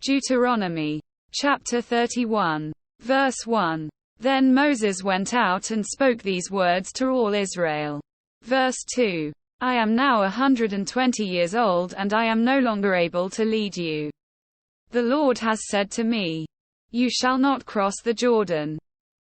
Deuteronomy. Chapter 31. Verse 1. Then Moses went out and spoke these words to all Israel. Verse 2. I am now 120 years old and I am no longer able to lead you. The Lord has said to me, you shall not cross the Jordan.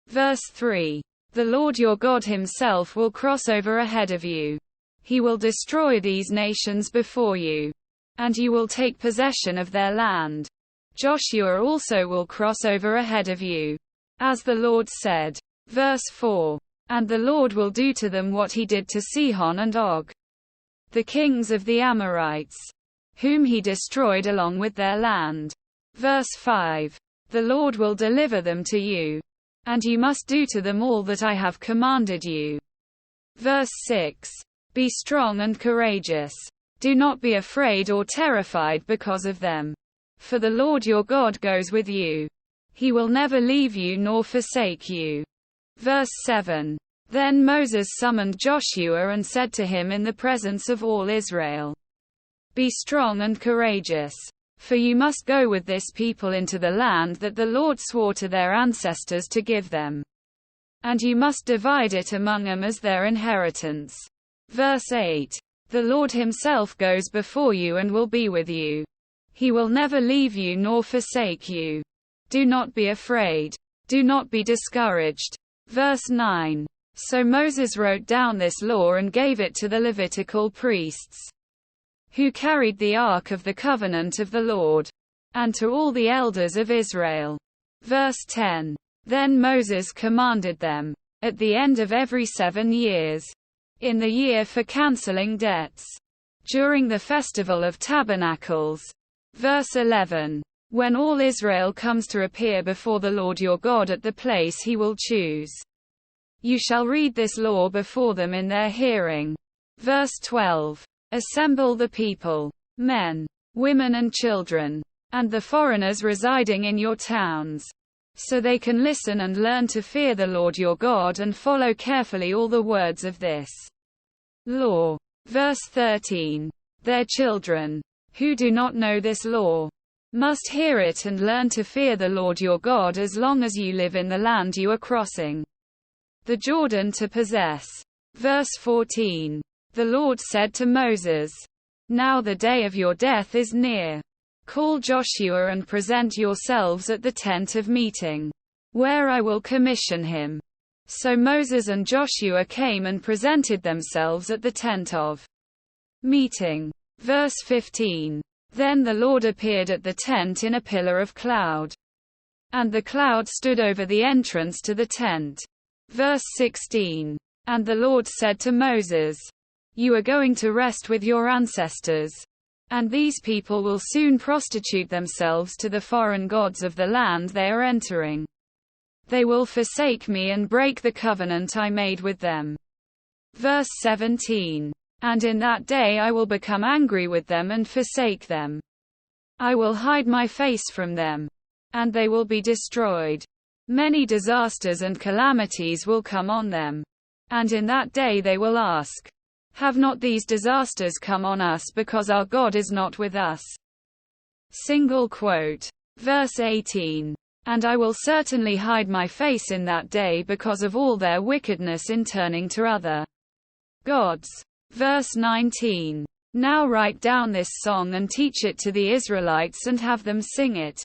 Verse 3. The Lord your God himself will cross over ahead of you. He will destroy these nations before you, and you will take possession of their land. Joshua also will cross over ahead of you, as the Lord said. Verse 4. And the Lord will do to them what he did to Sihon and Og, the kings of the Amorites, whom he destroyed along with their land. Verse 5. The Lord will deliver them to you, and you must do to them all that I have commanded you. Verse 6. Be strong and courageous. Do not be afraid or terrified because of them. For the Lord your God goes with you. He will never leave you nor forsake you. Verse 7. Then Moses summoned Joshua and said to him in the presence of all Israel, be strong and courageous, for you must go with this people into the land that the Lord swore to their ancestors to give them. And you must divide it among them as their inheritance. Verse 8. The Lord himself goes before you and will be with you. He will never leave you nor forsake you. Do not be afraid. Do not be discouraged. Verse 9. So Moses wrote down this law and gave it to the Levitical priests, who carried the ark of the covenant of the Lord, and to all the elders of Israel. Verse 10. Then Moses commanded them, at the end of every 7 years, in the year for canceling debts, during the festival of tabernacles. Verse 11. When all Israel comes to appear before the Lord your God at the place he will choose, you shall read this law before them in their hearing. Verse 12. Assemble the people, men, women and children, and the foreigners residing in your towns, so they can listen and learn to fear the Lord your God and follow carefully all the words of this law. Verse 13. Their children, who do not know this law, must hear it and learn to fear the Lord your God as long as you live in the land you are crossing the Jordan to possess. Verse 14. The Lord said to Moses, now the day of your death is near. Call Joshua and present yourselves at the tent of meeting, where I will commission him. So Moses and Joshua came and presented themselves at the tent of meeting. Verse 15. Then the Lord appeared at the tent in a pillar of cloud, and the cloud stood over the entrance to the tent. Verse 16. And the Lord said to Moses, you are going to rest with your ancestors, and these people will soon prostitute themselves to the foreign gods of the land they are entering. They will forsake me and break the covenant I made with them. Verse 17. And in that day I will become angry with them and forsake them. I will hide my face from them, and they will be destroyed. Many disasters and calamities will come on them. And in that day they will ask, have not these disasters come on us because our God is not with us? Single quote. Verse 18. And I will certainly hide my face in that day because of all their wickedness in turning to other gods. Verse 19. Now write down this song and teach it to the Israelites and have them sing it,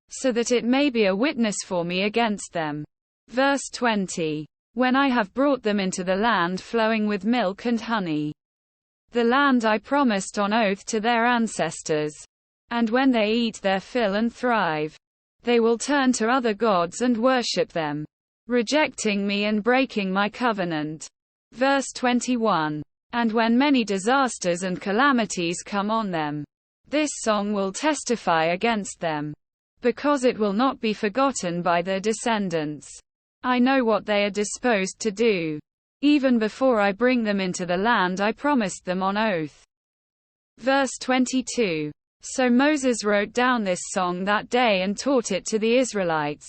so that it may be a witness for me against them. Verse 20. When I have brought them into the land flowing with milk and honey, the land I promised on oath to their ancestors, and when they eat their fill and thrive, they will turn to other gods and worship them, rejecting me and breaking my covenant. Verse 21. And when many disasters and calamities come on them, this song will testify against them, because it will not be forgotten by their descendants. I know what they are disposed to do, even before I bring them into the land I promised them on oath. Verse 22. So Moses wrote down this song that day and taught it to the Israelites.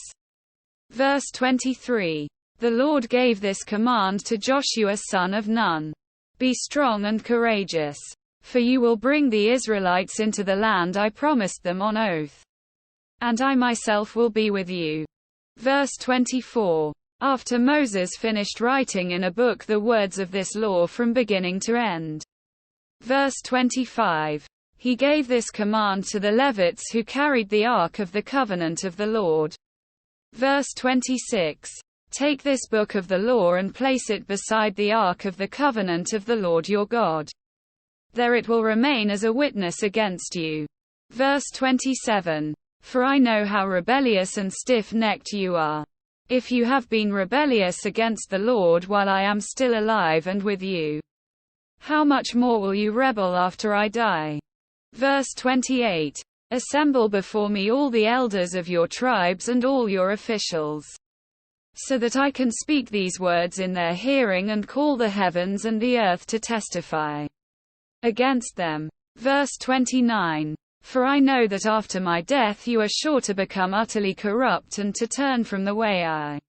Verse 23. The Lord gave this command to Joshua son of Nun. Be strong and courageous, for you will bring the Israelites into the land I promised them on oath. and I myself will be with you. Verse 24. After Moses finished writing in a book the words of this law from beginning to end. Verse 25. He gave this command to the Levites who carried the ark of the covenant of the Lord. Verse 26. Take this book of the law and place it beside the ark of the covenant of the Lord your God. There it will remain as a witness against you. Verse 27. For I know how rebellious and stiff-necked you are. If you have been rebellious against the Lord while I am still alive and with you, how much more will you rebel after I die? Verse 28. Assemble before me all the elders of your tribes and all your officials, so that I can speak these words in their hearing and call the heavens and the earth to testify against them. Verse 29. For I know that after my death you are sure to become utterly corrupt and to turn from the way I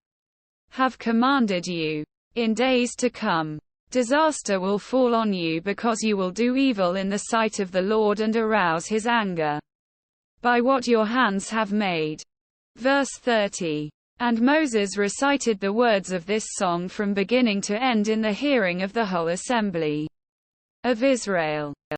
have commanded you. In days to come, disaster will fall on you because you will do evil in the sight of the Lord and arouse his anger by what your hands have made. Verse 30. And Moses recited the words of this song from beginning to end in the hearing of the whole assembly of Israel.